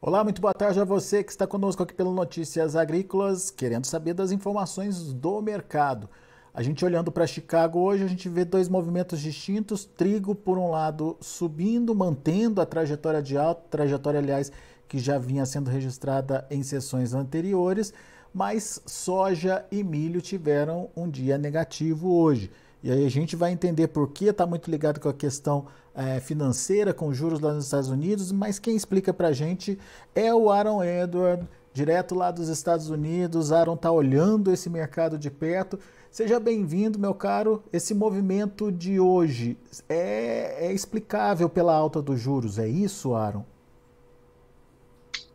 Olá, muito boa tarde a você que está conosco aqui pelo Notícias Agrícolas, querendo saber das informações do mercado. A gente olhando para Chicago hoje, a gente vê dois movimentos distintos. Trigo, por um lado, subindo, mantendo a trajetória de alta, trajetória, aliás, que já vinha sendo registrada em sessões anteriores, mas soja e milho tiveram um dia negativo hoje. E aí a gente vai entender por que está muito ligado com a questão financeira, com juros lá nos Estados Unidos, mas quem explica para a gente é o Aaron Edward, direto lá dos Estados Unidos. Aaron está olhando esse mercado de perto. Seja bem-vindo, meu caro. Esse movimento de hoje é explicável pela alta dos juros, é isso, Aaron?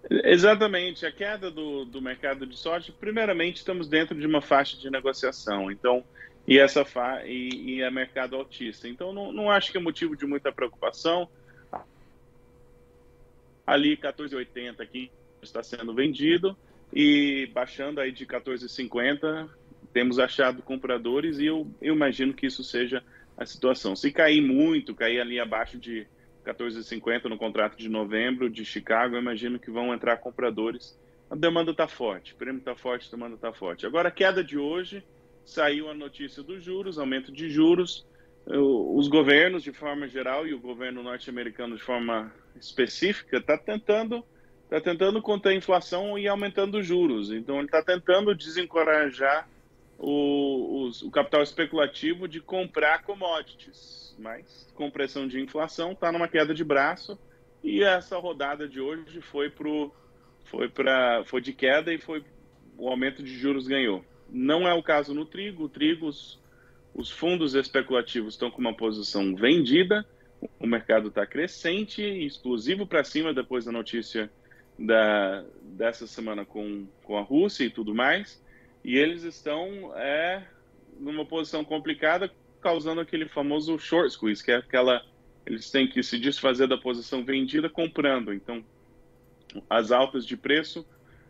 Exatamente. A queda do mercado de soja, primeiramente, estamos dentro de uma faixa de negociação. Então, e é mercado altista. Então, não acho que é motivo de muita preocupação. Ali, 14,80 aqui está sendo vendido e baixando aí de 14,50, temos achado compradores e eu imagino que isso seja a situação. Se cair muito, cair ali abaixo de 14,50 no contrato de novembro de Chicago, eu imagino que vão entrar compradores. A demanda está forte, o prêmio está forte, a demanda está forte. Agora, a queda de hoje, saiu a notícia dos juros, aumento de juros. Os governos, de forma geral, e o governo norte-americano de forma específica, está tentando conter a inflação e aumentando os juros. Então, ele está tentando desencorajar o capital especulativo de comprar commodities. Mas, com pressão de inflação, está numa queda de braço. E essa rodada de hoje foi de queda e o aumento de juros ganhou. Não é o caso no trigo. O trigo, os fundos especulativos estão com uma posição vendida, o mercado está crescente e explosivo para cima depois da notícia dessa semana com a Rússia e tudo mais, e eles estão numa posição complicada, causando aquele famoso short squeeze, que é eles têm que se desfazer da posição vendida comprando. Então, as altas de preço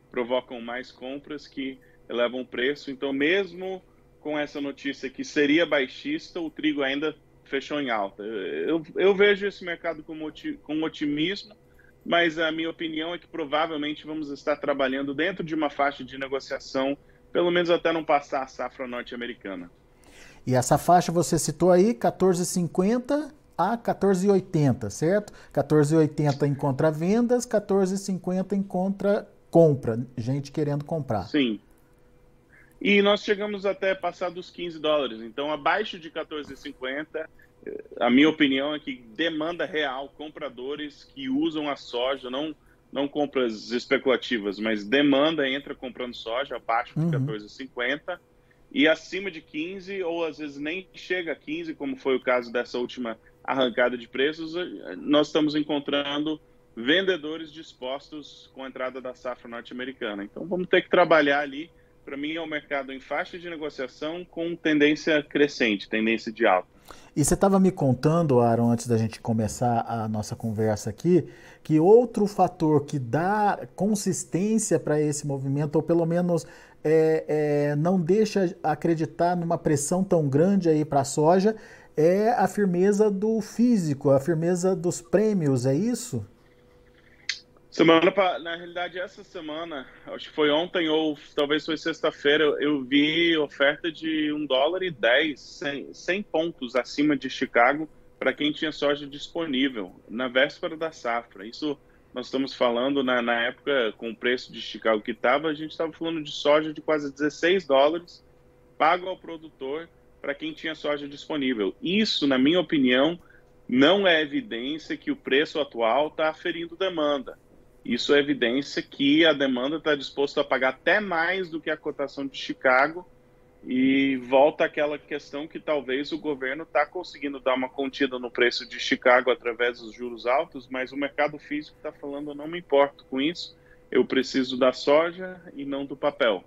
provocam mais compras que elevam o preço. Então, mesmo com essa notícia que seria baixista, o trigo ainda fechou em alta. Eu vejo esse mercado com otimismo, mas a minha opinião é que provavelmente vamos estar trabalhando dentro de uma faixa de negociação, pelo menos até não passar a safra norte-americana. E essa faixa você citou aí, 14,50 a 14,80, certo? 14,80 em contra-vendas, 14,50 em contra-compra, gente querendo comprar. Sim. E nós chegamos até passar dos $15. Então, abaixo de 14,50, a minha opinião é que demanda real, compradores que usam a soja, não compras especulativas, mas demanda entra comprando soja abaixo de 14,50 e acima de 15, ou às vezes nem chega a 15, como foi o caso dessa última arrancada de preços. Nós estamos encontrando vendedores dispostos com a entrada da safra norte-americana. Então, vamos ter que trabalhar ali. Para mim, é um mercado em faixa de negociação com tendência crescente, tendência de alta. E você estava me contando, Aaron, antes da gente começar a nossa conversa aqui, que outro fator que dá consistência para esse movimento, ou pelo menos não deixa acreditar numa pressão tão grande aí para a soja, é a firmeza do físico, a firmeza dos prêmios, é isso? Na realidade, essa semana, acho que foi ontem ou talvez foi sexta-feira, eu vi oferta de $1,10, 100 pontos acima de Chicago para quem tinha soja disponível na véspera da safra. Isso nós estamos falando, na época, com o preço de Chicago que estava, a gente estava falando de soja de quase $16, pago ao produtor para quem tinha soja disponível. Isso, na minha opinião, não é evidência que o preço atual está aferindo demanda. Isso é evidência que a demanda está disposta a pagar até mais do que a cotação de Chicago, e volta àquela questão que talvez o governo está conseguindo dar uma contida no preço de Chicago através dos juros altos, mas o mercado físico está falando: eu não me importo com isso, eu preciso da soja e não do papel.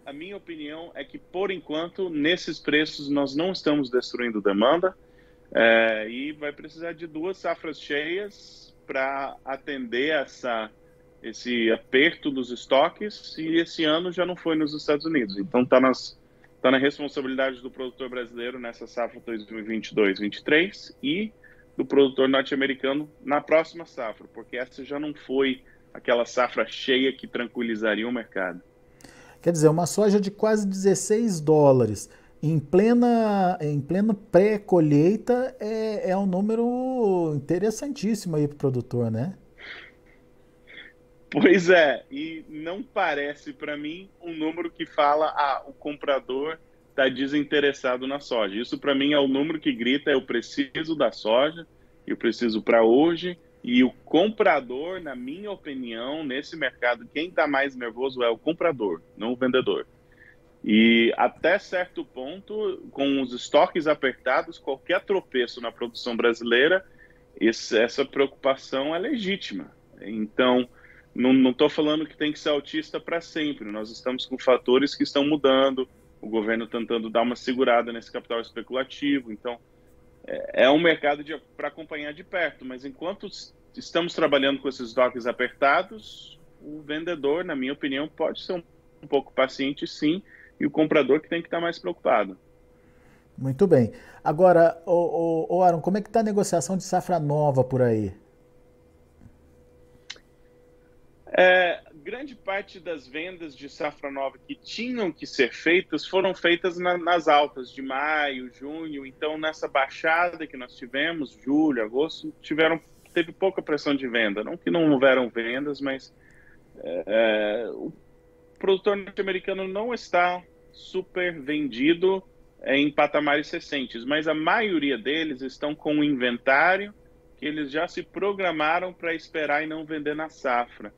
A minha opinião é que, por enquanto, nesses preços nós não estamos destruindo demanda, e vai precisar de 2 safras cheias para atender esse aperto dos estoques, e esse ano já não foi nos Estados Unidos. Então tá na responsabilidade do produtor brasileiro nessa safra 2022-23 e do produtor norte-americano na próxima safra, porque essa já não foi aquela safra cheia que tranquilizaria o mercado. Quer dizer, uma soja de quase $16 em pleno pré-colheita é um número interessantíssimo aí para o produtor, né? Pois é, e não parece para mim um número que fala: o comprador está desinteressado na soja. Isso para mim é o número que grita: eu preciso da soja, eu preciso para hoje. E o comprador, na minha opinião, nesse mercado, quem está mais nervoso é o comprador, não o vendedor. E até certo ponto, com os estoques apertados, qualquer tropeço na produção brasileira, essa preocupação é legítima. Então, não estou falando que tem que ser altista para sempre. Nós estamos com fatores que estão mudando, o governo tentando dar uma segurada nesse capital especulativo. Então, é um mercado para acompanhar de perto, mas enquanto estamos trabalhando com esses estoques apertados, o vendedor, na minha opinião, pode ser um pouco paciente, sim, e o comprador que tem que estar mais preocupado. Muito bem. Agora, Aaron, como é que está a negociação de safra nova por aí? Grande parte das vendas de safra nova que tinham que ser feitas foram feitas nas altas de maio, junho. Então, nessa baixada que nós tivemos, julho, agosto, teve pouca pressão de venda. Não que não houveram vendas, mas o produtor norte-americano não está super vendido em patamares recentes, mas a maioria deles estão com um inventário que eles já se programaram para esperar e não vender na safra.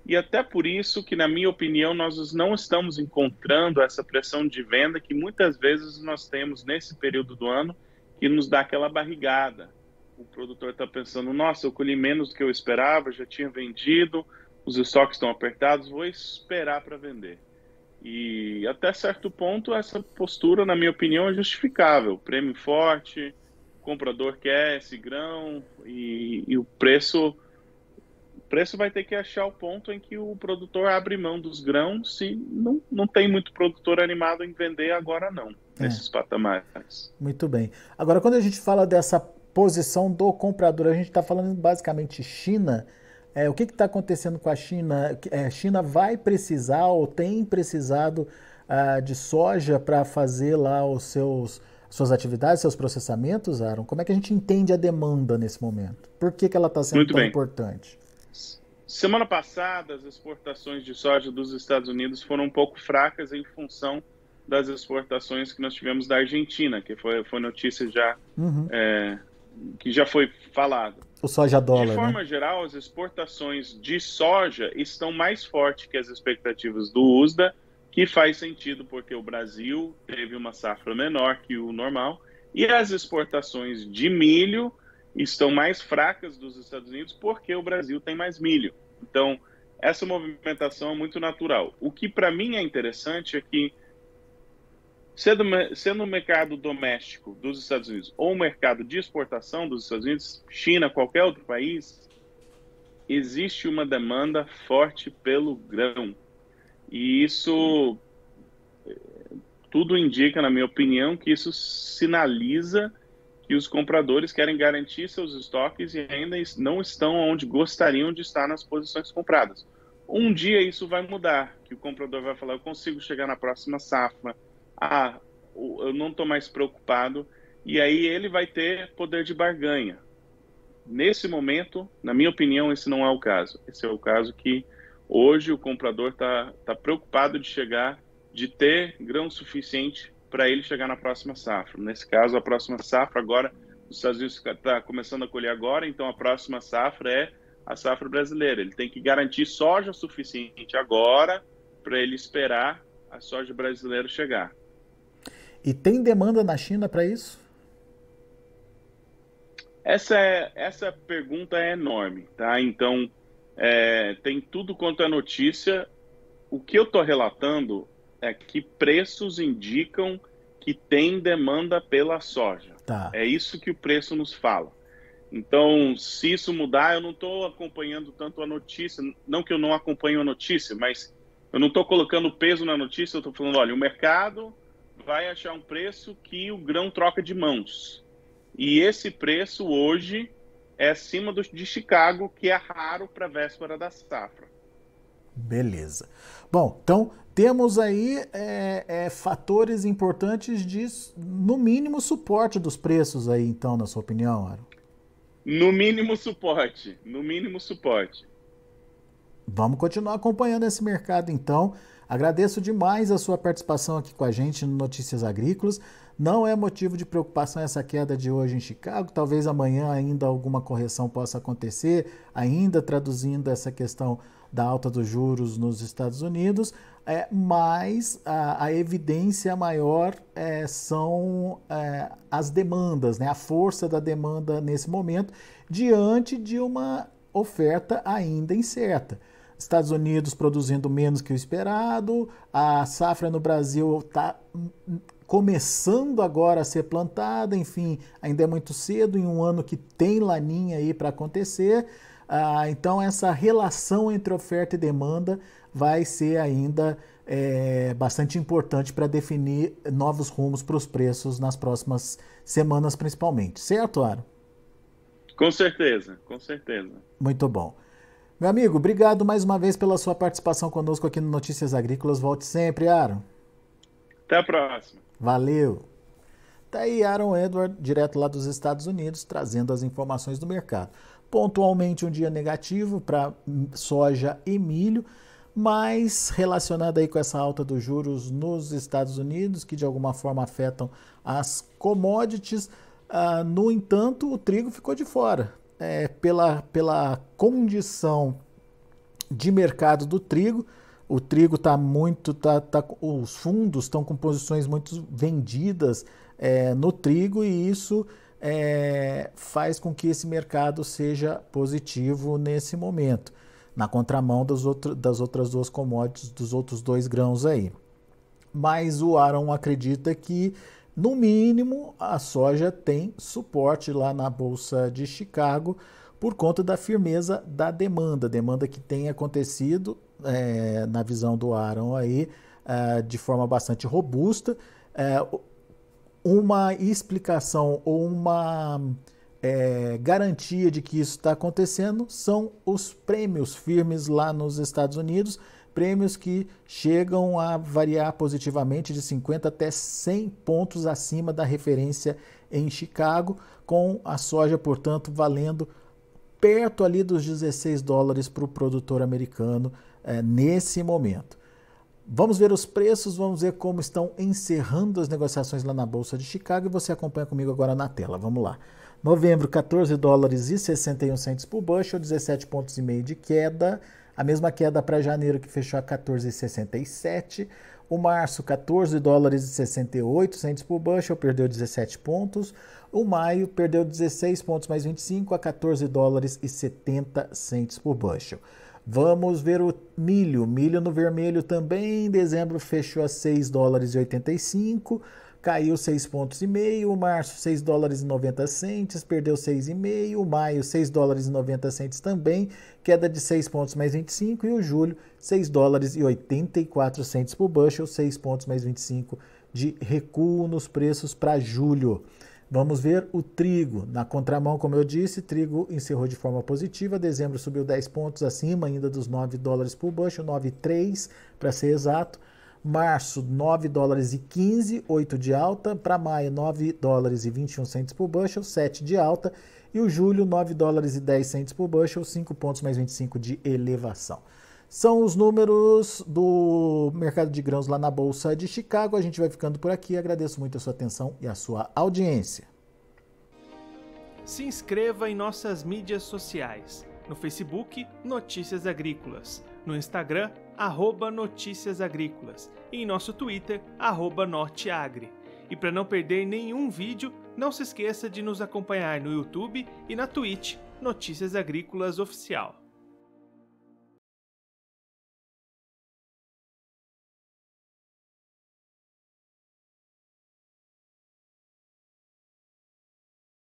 E até por isso que, na minha opinião, nós não estamos encontrando essa pressão de venda que muitas vezes nós temos nesse período do ano, que nos dá aquela barrigada. O produtor está pensando: nossa, eu colhi menos do que eu esperava, já tinha vendido, os estoques estão apertados, vou esperar para vender. E até certo ponto essa postura, na minha opinião, é justificável. Prêmio forte, o comprador quer esse grão e o preço vai ter que achar o ponto em que o produtor abre mão dos grãos, e não tem muito produtor animado em vender agora não, nesses patamares. Muito bem. Agora, quando a gente fala dessa posição do comprador, a gente está falando basicamente China. O que está acontecendo com a China? A China vai precisar ou tem precisado de soja para fazer lá suas atividades, seus processamentos, Aaron? Como é que a gente entende a demanda nesse momento? Por que ela está sendo tão importante? Semana passada, as exportações de soja dos Estados Unidos foram um pouco fracas em função das exportações que nós tivemos da Argentina, que foi notícia que já foi falada. O soja dólar, de forma geral, as exportações de soja estão mais fortes que as expectativas do USDA, que faz sentido porque o Brasil teve uma safra menor que o normal, e as exportações de milho estão mais fracas dos Estados Unidos porque o Brasil tem mais milho. Então, essa movimentação é muito natural. O que para mim é interessante é que, sendo o mercado doméstico dos Estados Unidos ou o mercado de exportação dos Estados Unidos, China, qualquer outro país, existe uma demanda forte pelo grão. E isso, tudo indica, na minha opinião, que isso sinaliza que os compradores querem garantir seus estoques e ainda não estão onde gostariam de estar nas posições compradas. Um dia isso vai mudar, que o comprador vai falar: eu consigo chegar na próxima safra, eu não estou mais preocupado, e aí ele vai ter poder de barganha. nesse momento, na minha opinião, esse não é o caso. Esse é o caso que hoje o comprador está preocupado de ter grão suficiente para ele chegar na próxima safra. Nesse caso, a próxima safra agora, os Estados Unidos está começando a colher agora, então a próxima safra é a safra brasileira. Ele tem que garantir soja suficiente agora para ele esperar a soja brasileira chegar. E tem demanda na China para isso? Essa pergunta é enorme, tá? Então, tem tudo quanto é notícia. O que eu estou relatando é que preços indicam que tem demanda pela soja. Tá. É isso que o preço nos fala. Então, se isso mudar, eu não estou acompanhando tanto a notícia. Não que eu não acompanhe a notícia, mas eu não estou colocando peso na notícia. Eu estou falando, olha, o mercado vai achar um preço que o grão troca de mãos. E esse preço hoje é acima de Chicago, que é raro para a véspera da safra. Beleza. Bom, então temos aí fatores importantes de, no mínimo, suporte dos preços aí, então, na sua opinião, Aaron? No mínimo suporte, no mínimo suporte. Vamos continuar acompanhando esse mercado, então. Agradeço demais a sua participação aqui com a gente no Notícias Agrícolas. Não é motivo de preocupação essa queda de hoje em Chicago. Talvez amanhã ainda alguma correção possa acontecer, ainda traduzindo essa questão da alta dos juros nos Estados Unidos, mas a evidência maior são as demandas, né? A força da demanda nesse momento, diante de uma oferta ainda incerta. Estados Unidos produzindo menos que o esperado, a safra no Brasil está começando agora a ser plantada, enfim, ainda é muito cedo, em um ano que tem laninha aí para acontecer. Então essa relação entre oferta e demanda vai ser ainda bastante importante para definir novos rumos para os preços nas próximas semanas principalmente. Certo, Aaron? Com certeza, com certeza. Muito bom. Meu amigo, obrigado mais uma vez pela sua participação conosco aqui no Notícias Agrícolas. Volte sempre, Aaron. Até a próxima. Valeu. Tá aí Aaron Edward, direto lá dos Estados Unidos, trazendo as informações do mercado. Pontualmente um dia negativo para soja e milho, mas relacionado aí com essa alta dos juros nos Estados Unidos, que de alguma forma afetam as commodities. No entanto, o trigo ficou de fora. Pela condição de mercado do trigo, o trigo está muito, os fundos estão com posições muito vendidas no trigo, e isso faz com que esse mercado seja positivo nesse momento, na contramão das outras duas commodities, dos outros dois grãos aí. Mas o Aaron acredita que, no mínimo, a soja tem suporte lá na Bolsa de Chicago por conta da firmeza da demanda que tem acontecido, na visão do Aaron aí, de forma bastante robusta. Uma explicação ou uma garantia de que isso está acontecendo são os prêmios firmes lá nos Estados Unidos, prêmios que chegam a variar positivamente de 50 até 100 pontos acima da referência em Chicago, com a soja, portanto, valendo perto ali dos $16 para o produtor americano nesse momento. Vamos ver os preços, vamos ver como estão encerrando as negociações lá na Bolsa de Chicago, e você acompanha comigo agora na tela. Vamos lá. Novembro, $14,61 por bushel, 17,5 pontos de queda. A mesma queda para janeiro, que fechou a 14,67. O março, $14,68 por bushel, perdeu 17 pontos. O maio perdeu 16 pontos mais 25 a $14,70 por bushel. Vamos ver o milho. Milho no vermelho também, em dezembro fechou a $6,85, caiu 6,5 pontos. O março, $6,90, perdeu 6,5. O maio, $6,90 também, queda de 6 pontos mais 25. E o julho, $6,84 por bushel, 6 pontos mais 25 de recuo nos preços para julho. Vamos ver o trigo. Na contramão, como eu disse, trigo encerrou de forma positiva. Dezembro subiu 10 pontos acima ainda dos $9 por bushel, 9,3 para ser exato. Março, $9,15, 8 de alta. Para maio, $9,21 por bushel, 7 de alta. E o julho, 9 dólares e 10 centes por bushel, 5 pontos mais 25 de elevação. São os números do mercado de grãos lá na Bolsa de Chicago. A gente vai ficando por aqui. Agradeço muito a sua atenção e a sua audiência. Se inscreva em nossas mídias sociais. No Facebook, Notícias Agrícolas. No Instagram, @Notícias Agrícolas. E em nosso Twitter, @Norteagri. E para não perder nenhum vídeo, não se esqueça de nos acompanhar no YouTube e na Twitch, Notícias Agrícolas Oficial.